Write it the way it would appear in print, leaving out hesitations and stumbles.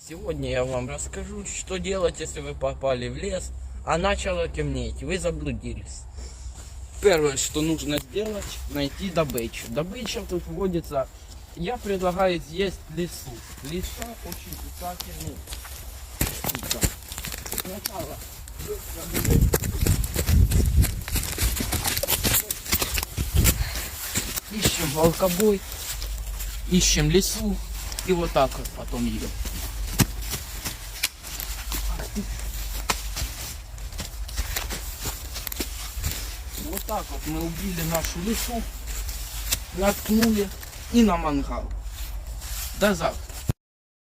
Сегодня я вам расскажу, что делать, если вы попали в лес, а начало темнеть, вы заблудились. Первое, что нужно сделать, найти добычу. Добыча тут водится, я предлагаю съесть лису. Лиса очень питательная штука. Сначала ищем волкобой, ищем лису и вот так вот потом ее. Вот так вот мы убили нашу лису, наткнули и на мангал. До завтра.